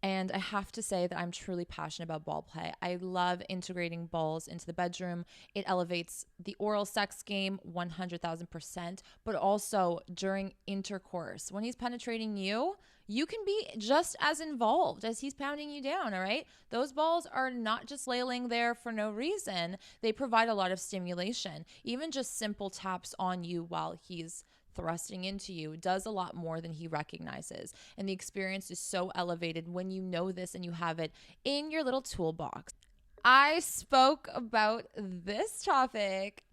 And I have to say that I'm truly passionate about ball play. I love integrating balls into the bedroom. It elevates the oral sex game 100,000%, but also during intercourse. When he's penetrating you, you can be just as involved as he's pounding you down, all right? Those balls are not just laying there for no reason. They provide a lot of stimulation. Even just simple taps on you while he's thrusting into you does a lot more than he recognizes. And the experience is so elevated when you know this and you have it in your little toolbox. I spoke about this topic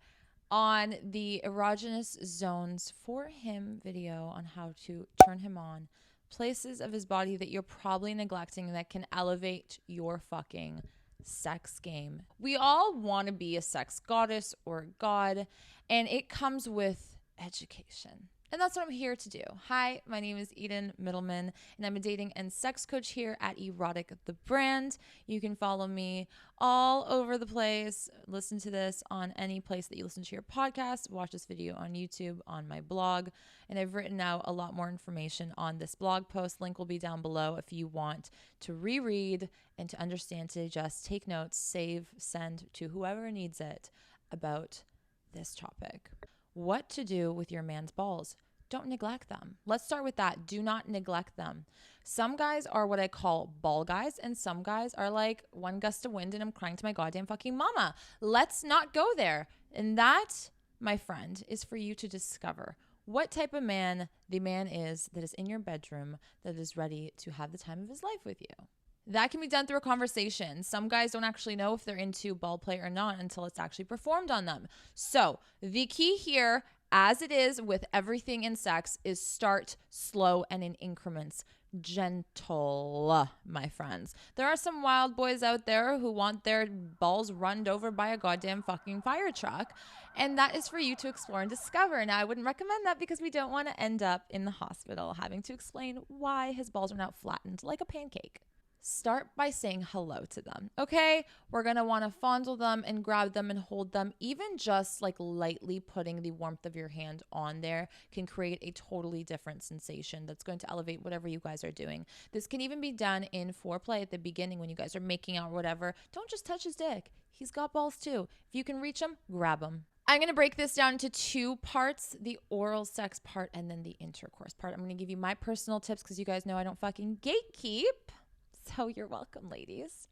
on the erogenous zones for him video on how to turn him on, places of his body that you're probably neglecting that can elevate your fucking sex game. We all want to be a sex goddess or god, and it comes with education. And that's what I'm here to do. Hi, my name is Eden Middleman, and I'm a dating and sex coach here at Erotic the Brand. You can follow me all over the place. Listen to this on any place that you listen to your podcast. Watch this video on YouTube, on my blog. And I've written out a lot more information on this blog post. Link will be down below if you want to reread and to understand, to just take notes, save, send to whoever needs it about this topic. What to do with your man's balls. Don't neglect them. Let's start with that. Do not neglect them. Some guys are what I call ball guys, and some guys are like one gust of wind and I'm crying to my goddamn fucking mama. Let's not go there. And that, my friend, is for you to discover what type of man the man is that is in your bedroom that is ready to have the time of his life with you. That can be done through a conversation. Some guys don't actually know if they're into ball play or not until it's actually performed on them. So the key here, as it is with everything in sex, is start slow and in increments. Gentle, my friends. There are some wild boys out there who want their balls runned over by a goddamn fucking fire truck. And that is for you to explore and discover. Now, I wouldn't recommend that because we don't want to end up in the hospital having to explain why his balls are now flattened like a pancake. Start by saying hello to them, okay? We're going to want to fondle them and grab them and hold them. Even just like lightly putting the warmth of your hand on there can create a totally different sensation that's going to elevate whatever you guys are doing. This can even be done in foreplay at the beginning when you guys are making out or whatever. Don't just touch his dick. He's got balls too. If you can reach him, grab him. I'm going to break this down into two parts, the oral sex part and then the intercourse part. I'm going to give you my personal tips because you guys know I don't fucking gatekeep. So you're welcome, ladies.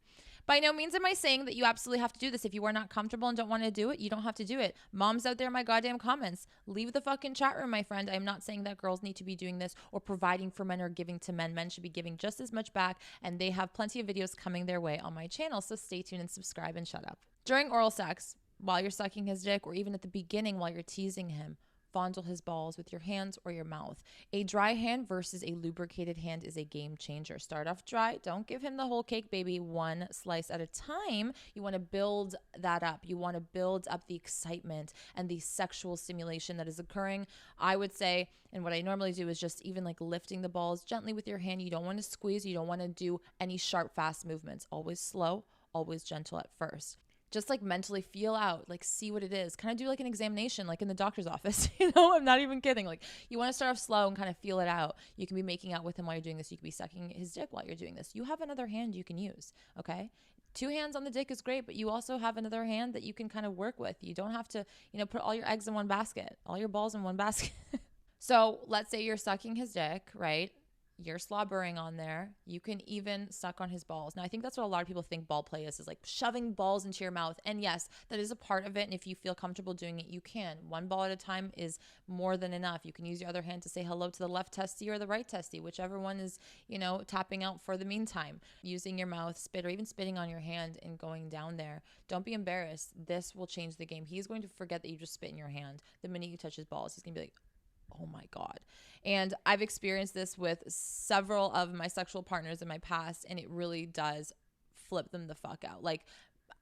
By no means am I saying that you absolutely have to do this. If you are not comfortable and don't want to do it, you don't have to do it. Moms out there in my goddamn comments, leave the fucking chat room, my friend. I'm not saying that girls need to be doing this or providing for men or giving to men. Men should be giving just as much back, and they have plenty of videos coming their way on my channel. So stay tuned and subscribe and shut up. During oral sex, while you're sucking his dick or even at the beginning while you're teasing him, fondle his balls with your hands or your mouth. A dry hand versus a lubricated hand is a game changer. Start off dry. Don't give him the whole cake, baby. One slice at a time. You want to build that up. You want to build up the excitement and the sexual stimulation that is occurring. I would say, and what I normally do is just even like lifting the balls gently with your hand. You don't want to squeeze. You don't want to do any sharp, fast movements. Always slow, always gentle at first. Just like mentally feel out, like see what it is. Kind of do like an examination, like in the doctor's office. I'm not even kidding. Like you want to start off slow and kind of feel it out. You can be making out with him while you're doing this. You can be sucking his dick while you're doing this. You have another hand you can use, okay? Two hands on the dick is great, but you also have another hand that you can kind of work with. You don't have to, put all your eggs in one basket, all your balls in one basket. So let's say you're sucking his dick, right? You're slobbering on there. You can even suck on his balls. Now, I think that's what a lot of people think ball play is like shoving balls into your mouth. And yes, that is a part of it. And if you feel comfortable doing it, you can. One ball at a time is more than enough. You can use your other hand to say hello to the left testy or the right testy, whichever one is, tapping out for the meantime. Using your mouth, spit, or even spitting on your hand and going down there. Don't be embarrassed. This will change the game. He's going to forget that you just spit in your hand. The minute you touch his balls, he's going to be like, oh my God. And I've experienced this with several of my sexual partners in my past, and it really does flip them the fuck out. Like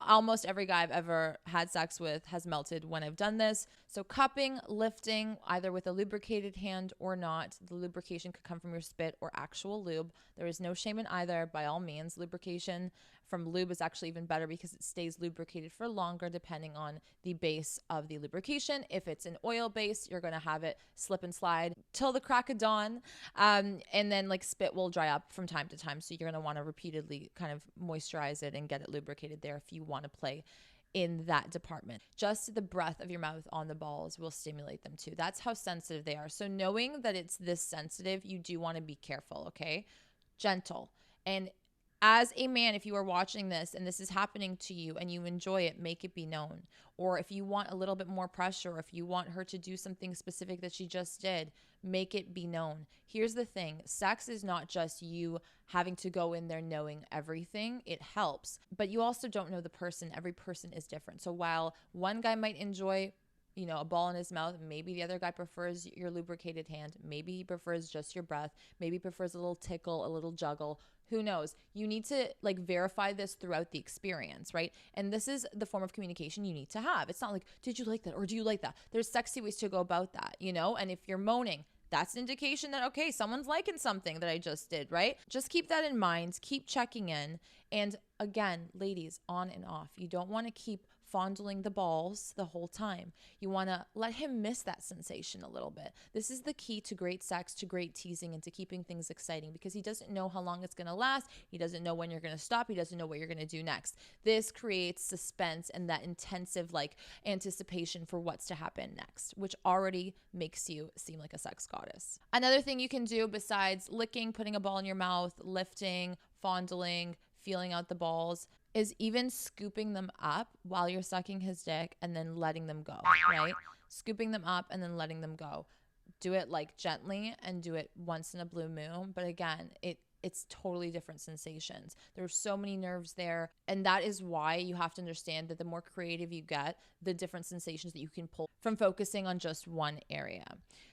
almost every guy I've ever had sex with has melted when I've done this. So cupping, lifting, either with a lubricated hand or not. The lubrication could come from your spit or actual lube. There is no shame in either, by all means. Lubrication from lube is actually even better because it stays lubricated for longer depending on the base of the lubrication. If it's an oil base, you're going to have it slip and slide till the crack of dawn. And then like spit will dry up from time to time. So you're going to want to repeatedly kind of moisturize it and get it lubricated there if you want to play in that department. Just the breath of your mouth on the balls will stimulate them too. That's how sensitive they are. So knowing that it's this sensitive, you do want to be careful, okay? Gentle. And as a man, if you are watching this and this is happening to you and you enjoy it, make it be known. Or if you want a little bit more pressure, or if you want her to do something specific that she just did, make it be known. Here's the thing. Sex is not just you having to go in there knowing everything. It helps, but you also don't know the person. Every person is different. So while one guy might enjoy a ball in his mouth, maybe the other guy prefers your lubricated hand. Maybe he prefers just your breath. Maybe he prefers a little tickle, a little juggle. Who knows? You need to like verify this throughout the experience, right? And this is the form of communication you need to have. It's not like, did you like that? Or do you like that? There's sexy ways to go about that, And if you're moaning, that's an indication that, okay, someone's liking something that I just did, right? Just keep that in mind. Keep checking in. And again, ladies, on and off. You don't want to keep fondling the balls the whole time. You want to let him miss that sensation a little bit. This is the key to great sex, to great teasing, and to keeping things exciting, because he doesn't know how long it's going to last. He doesn't know when you're going to stop. He doesn't know what you're going to do next. This creates suspense and that intensive like anticipation for what's to happen next, which already makes you seem like a sex goddess. Another thing you can do besides licking, putting a ball in your mouth, lifting, fondling, feeling out the balls, is even scooping them up while you're sucking his dick and then letting them go, right? Scooping them up and then letting them go. Do it like gently and do it once in a blue moon. But again, it's totally different sensations. There's so many nerves there. And that is why you have to understand that the more creative you get, the different sensations that you can pull from focusing on just one area.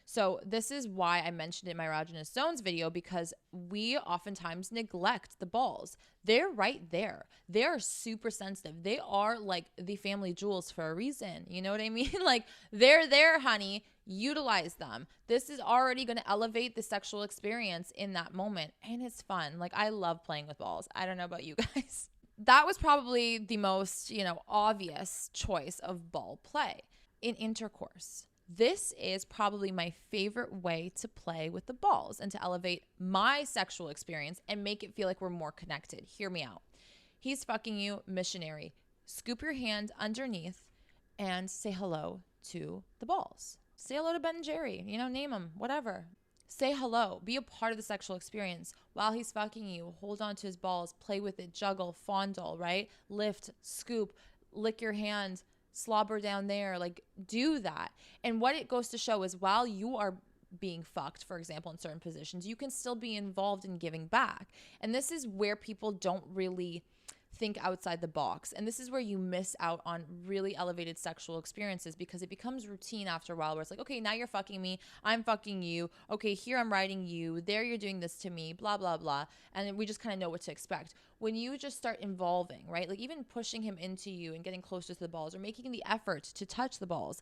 So this is why I mentioned it in my erogenous zones video, because we oftentimes neglect the balls. They're right there. They're super sensitive. They are like the family jewels for a reason. You know what I mean? Like, they're there, honey. Utilize them. This is already going to elevate the sexual experience in that moment. And it's fun. Like, I love playing with balls. I don't know about you guys. That was probably the most, obvious choice of ball play in intercourse. This is probably my favorite way to play with the balls and to elevate my sexual experience and make it feel like we're more connected. Hear me out. He's fucking you, missionary. Scoop your hand underneath and say hello to the balls. Say hello to Ben and Jerry, name them, whatever. Say hello. Be a part of the sexual experience. While he's fucking you, hold on to his balls, play with it, juggle, fondle, right? Lift, scoop, lick your hand, slobber down there, like do that. And what it goes to show is while you are being fucked, for example, in certain positions, you can still be involved in giving back. And this is where people don't really think outside the box. And this is where you miss out on really elevated sexual experiences, because it becomes routine after a while, where it's like, okay, now you're fucking me, I'm fucking you, okay, here I'm riding you, there you're doing this to me, blah, blah, blah. And we just kind of know what to expect. When you just start involving, right, like even pushing him into you and getting closer to the balls or making the effort to touch the balls,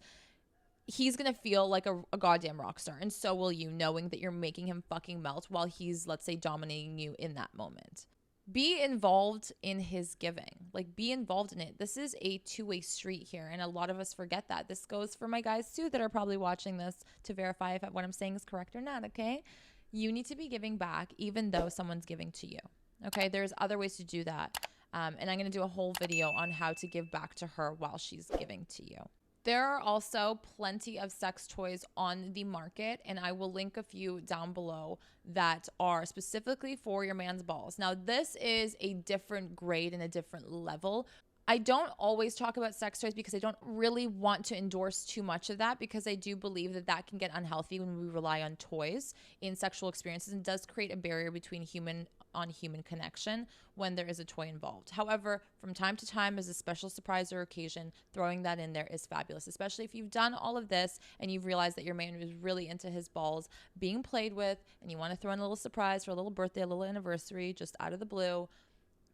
he's going to feel like a goddamn rock star. And so will you, knowing that you're making him fucking melt while he's, let's say, dominating you in that moment. Be involved in his giving. Like, be involved in it. This is a two-way street here, and a lot of us forget that. This goes for my guys, too, that are probably watching this to verify if what I'm saying is correct or not, okay? You need to be giving back even though someone's giving to you, okay? There's other ways to do that, and I'm going to do a whole video on how to give back to her while she's giving to you. There are also plenty of sex toys on the market, and I will link a few down below that are specifically for your man's balls. Now, this is a different grade and a different level. I don't always talk about sex toys because I don't really want to endorse too much of that, because I do believe that that can get unhealthy when we rely on toys in sexual experiences, and does create a barrier between human on human connection when there is a toy involved. However, from time to time, as a special surprise or occasion, throwing that in there is fabulous, especially if you've done all of this and you've realized that your man is really into his balls being played with, and you want to throw in a little surprise for a little birthday, a little anniversary, just out of the blue.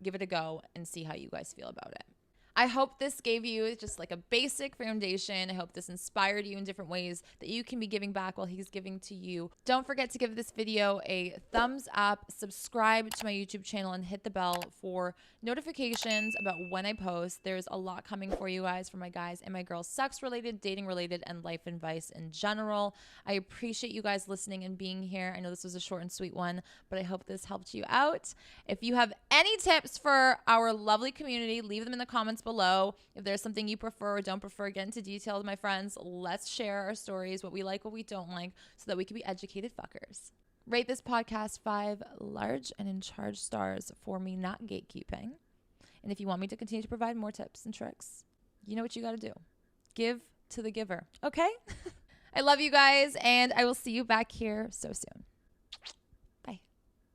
Give it a go and see how you guys feel about it. I hope this gave you just like a basic foundation. I hope this inspired you in different ways that you can be giving back while he's giving to you. Don't forget to give this video a thumbs up, subscribe to my YouTube channel, and hit the bell for notifications about when I post. There's a lot coming for you guys, for my guys and my girls, sex related, dating related, and life advice in general. I appreciate you guys listening and being here. I know this was a short and sweet one, but I hope this helped you out. If you have any tips for our lovely community, leave them in the comments below. If there's something you prefer or don't prefer, get into details, my friends. Let's share our stories, what we like, what we don't like, so that we can be educated fuckers. Rate this podcast 5 large and in charge stars for me not gatekeeping. And if you want me to continue to provide more tips and tricks, you know what you got to do. Give to the giver. Okay? I love you guys, and I will see you back here so soon.